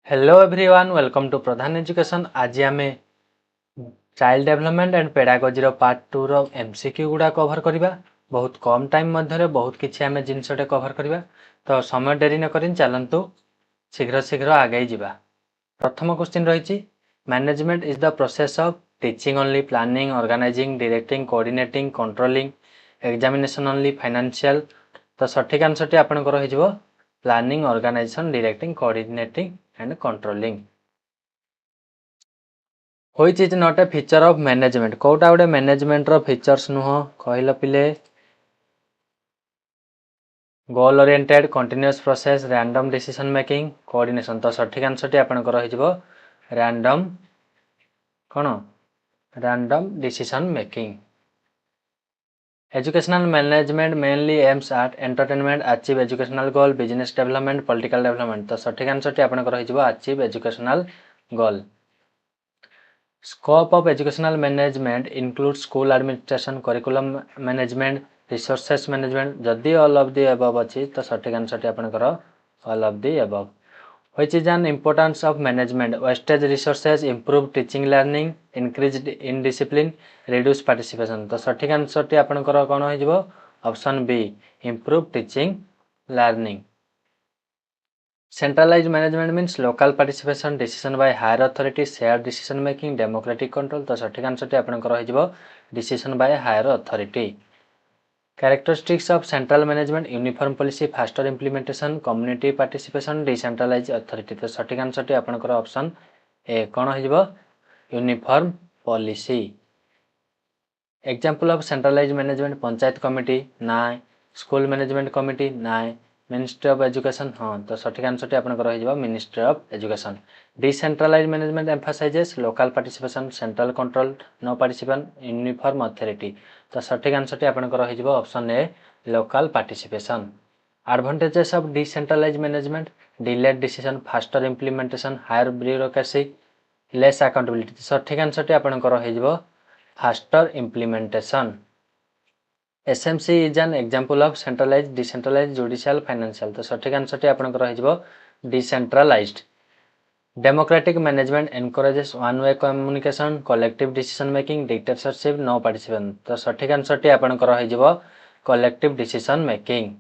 Hello everyone welcome to Pradhan education. आज आम child development and pedagogy part 2 रो MCQ गुड़ा कवर करवा। बहुत कम टाइम मध्य बहुत किसी आम जिनसटे कवर करवा। तो समय डेरी न करी चलतु शीघ्र शीघ्र आगे जावा। प्रथम क्वेश्चन रही management is the process of teaching only, planning, organising, directing, coordinating, controlling, examination only, financial. तो सठिक आंसर टी आपनकर हो planning, organisation, directing, coordinating and controlling. Which is not a feature of management. कोटा गोटे मैनेजमेंट रो features नुह कहल पिले। Goal oriented, continuous process, random decision making, coordination. तो सठिक आंसर टी आपनकर हो रैंडम कौन random decision making. Educational management mainly aims eight entertainment, achieve educational गोल, बिजनेस डेवलपमेंट, पॉलिटिकल डेवलपमेंट। तो सठिक आंसर टी आपनकर हो achieve educational goal. Scope of educational management includes school administration, curriculum management, resources management. जदि all of the above अच्छी तो सठिक answer टी आपनकर all of the above. Which is an importance of management? Wastage resources, improve teaching learning, increase in discipline, reduce participation. तो सठिक answer टी आपनकर कौन हो option B improve teaching learning. Centralized management means local participation, decision by higher authority, shared decision making, democratic control. तो सठिक answer टी आपनकर हो decision by higher authority. Characteristics of central management: uniform policy, faster implementation, community participation, decentralized authority. तो सठिक answer टी आपनकर option A कौन हो uniform policy. Example of centralised management: panchayat committee नाय, स्कूल मैनेजमेंट कमिटी नाय, मिनिस्ट्री ऑफ एजुकेशन हाँ। तो सठिक आंसर टी आपनकर हो ministry of education. Decentralised management emphasises local participation, central control, no participation, uniform authority. तो सठिक आंसर टी आपनकर हो option A local participation. Advantages of decentralised management: delayed decision, faster implementation, higher bureaucracy, less accountability. सठिक answer टी आपनकर हो faster implementation. SMC is an example of centralized, decentralized, judicial, financial। तो सठिक आंसर टी आपनकर हो decentralised. Democratic management encourages one way communication, collective decision making, dictatorship, no participation. तो सठिक आंसर टी आपनकर हो collective decision making.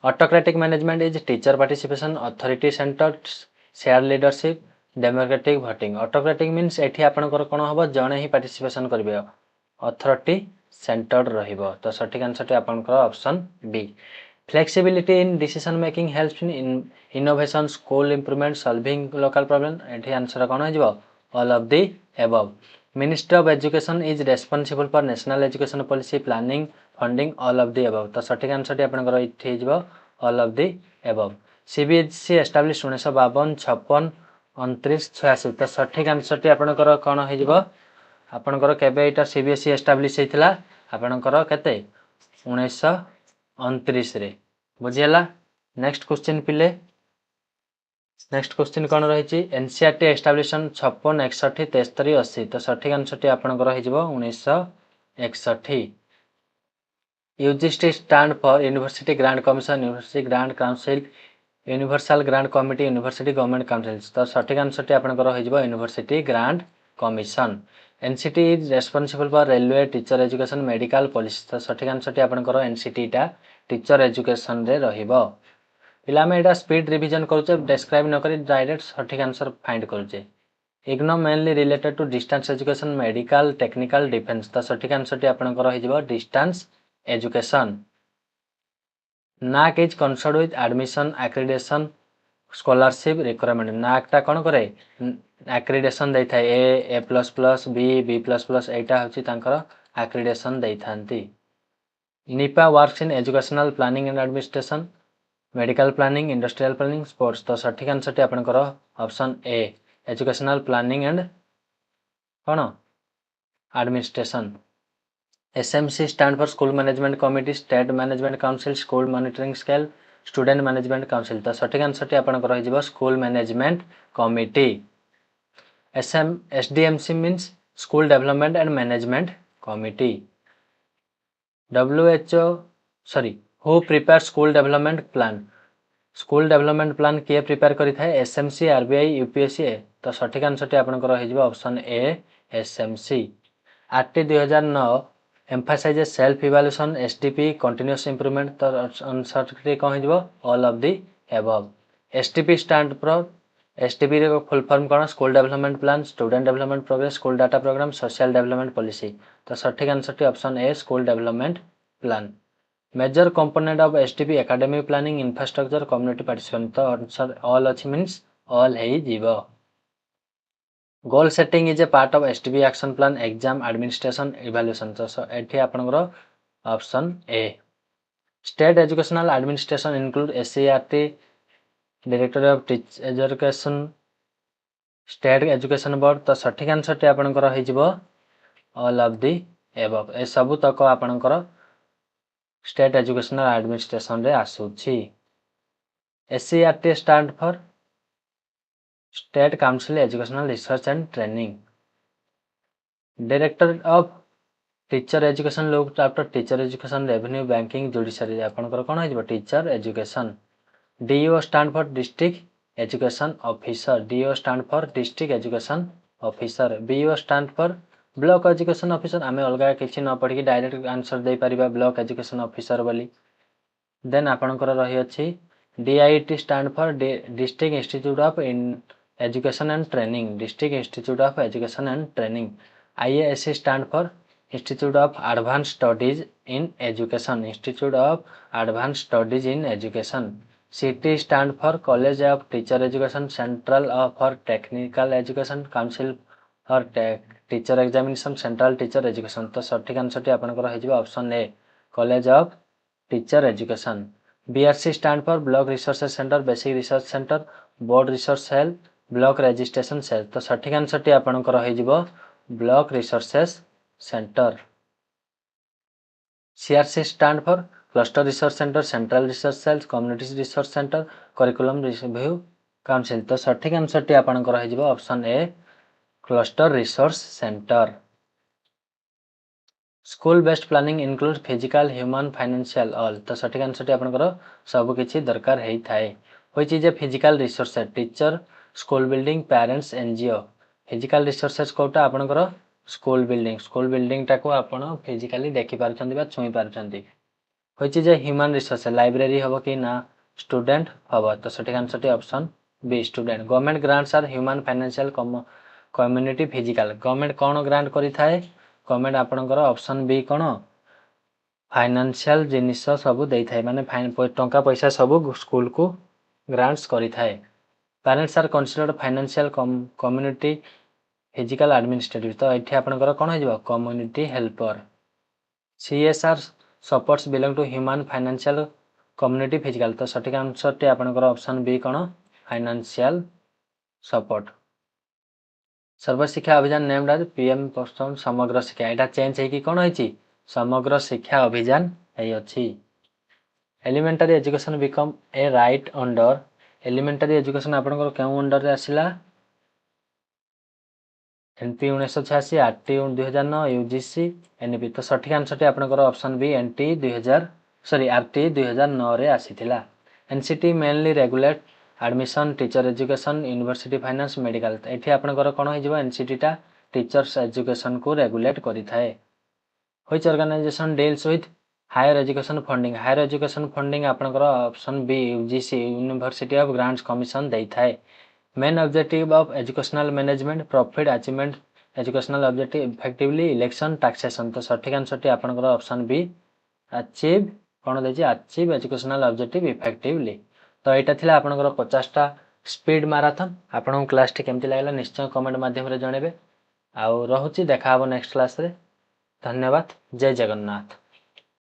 Autocratic management is teacher participation, authority centred, share leadership, democratic voting. Autocratic means एठी आपनकर कोन हबो जणे ही पार्टिसिपेशन करबे, अथॉरिटी सेंटर्ड रहिबो। तो सठिक आंसर टी आपनकर option B. Flexibility in decision making helps in innovation, school improvement, solving local problem. एठी आंसर कोन हो all of the above. Ministry of education is responsible for national education policy, planning, funding, all of the above. तो सठिक answer टी आपनकर इठी हो all of the above. CBSE establish 1952, 56, 29, 86। तो सठिक answer टी आपनकर कोन हो आपनकर केबे एटा सीबीएसई एस्टाब्लिश हेतिला आपनकर केते 1929 रे बुझियला। नेक्स्ट क्वेश्चन पिले। नेक्स्ट क्वेश्चन कौन रही एनसीईआरटी एस्टाब्लिशन 56, 61, 63, 80। तो सठिक आंसर टी आपनकर हो 1961। UGC stand for university grant commission, university grant council, universal grant committee, university government council. तो सठिक आंसर टी आपनकर हो university grant commission. NCT is responsible for railway, teacher education, medical, police. तो सठिक आंसर टी आपनकर एनसीटी टा टीचर एजुकेशन रे रहिबो। पिला में एटा स्पीड रिवीजन करूचे, डिस्क्राइब न करी डायरेक्ट सठिक आंसर फाइंड करूचे। IGNOU mainly related to distance education, medical, technical, defence. तो सठिक आंसर टी आपनकर हो distance education. NAAC is concern with admission, accreditation, scholarship requirement. नाकटा कौन करे एक्रीडेशन दे थाए A plus plus B plus plus एटा होची तांकर एक्रीडेशन दे थांती। NIPA works in educational planning and administration, medical planning, industrial planning, sports. तो सठिक आंसर टी आपनकर option A educational planning and कौन administration. SMC stand for school management committee, state management council, school monitoring scale, student management council. तो सठिक answer टी आपनकर हो school management committee. SDMC means school development and management committee. WHO who prepare school development plan, school development plan किए prepare करि थाए SMC RBI UPSC तो सठिक आंसर आपनकर हो option A SMC RT 2009 emphasizes self evaluation STP continuous improvement तो answer कौन हो all of the above STP stand for STP रे फुल फॉर्म कौन school development plan student development progress school data programme social development policy तो सठिक answer option A school development plan major component of STP academic planning infrastructure community participation तो answer all अच्छी means all है जीवो goal setting is a part of STP action plan exam administration evaluation तो एठी आपनकर option A state educational administration include SCERT director of teacher education state education board तो सठिक answer आपनकर हो जिवो ऑल ऑफ द एबव ए सब तक आपनकर स्टेट एजुकेशनल एडमिनिस्ट्रेशन रे आसुछि SCERT stand for state council educational research and training director of teacher education looked after teacher education revenue banking judiciary आपनकर कोन हो teacher education DO stand for district education officer DO stand for district education officer BO stand for block education officer आमे अलगा किछि न पढ़ी direct answer दे परिबा block education officer बोली then आपनकर रही अछि DIT stand for district institute of education and training district institute of education and training IASC stand for institute of advance studies in education institute of advance studies in education CT stand for college of teacher education central for technical education council for teacher examination central teacher education तो सठिक answer आपनकर हो option A college of teacher education BRC stand for block resource centre basic research centre board resource cell block registration cell तो सठिक answer आपनकर हो block resources centre CRC stand for cluster research centre central research cell community research centre curriculum review council तो सठिक answer आपनकर हो option ए cluster resource centre school based planning include physical human financial all तो सठिक answer आपनकर सब किछि दरकार हेई थाए होई जे physical resources teacher school building parents NGO physical resources कोटा आपनकर स्कूल बिल्डिंग टाको आपण फिजिकली देखि पारछन्ती बा छुई पारछन्ती होई जे ह्यूमन रिसोर्सेस लाइब्रेरी हबो कि ना स्टूडेंट हबो तो सठिक answer option B student government grants are human financial community physical government कोन ग्रांट करि थाए गवर्नमेंट आपनकर ऑप्शन बी कोन फाइनेंशियल जिनिस सब देई थाए माने टंका पैसा सब स्कूल को ग्रांट्स करि थाए parents are considered financial community physical administrative तो एठी आपनकर कोन हो community helper CSR supports belong to human financial community physical तो सठिक आंसर आपनकर ऑप्शन बी कोन financial support Sarva Shiksha Abhiyan named as PM पोषण समग्र शिक्षा एटा चेंज है कि कोन होइछि समग्र शिक्षा अभियान है अछि elementary education become a right under elementary education आपनकर केउ अंडर रे आसिला NP 1986 RT 2009 UGC NP तो सठिक आंसर आपनकर ऑप्शन बी RT 2009 रे आसीथिला NCT mainly regulate admission teacher education university finance medical एठी आपनकर कोन हो जिवो NCT टा टीचर्स एजुकेशन को रेगुलेट करि थाए which organisation deals with higher education funding आपनकर option B UGC university of grants commission देई थाए main objective of educational management profit achievement educational objective effectively election taxation तो सठिक आंसर आपनकर ऑप्शन बी अचीव कोन देछि achieve educational objective effectively तो एटा थिला आपनकर 50 टा स्पीड मैराथन आपन क्लास टी केमति लागला निश्चय कमेंट माध्यम रे जणेबे आ रहुछि देखा हबो नेक्स्ट क्लास रे धन्यवाद जय जगन्नाथ।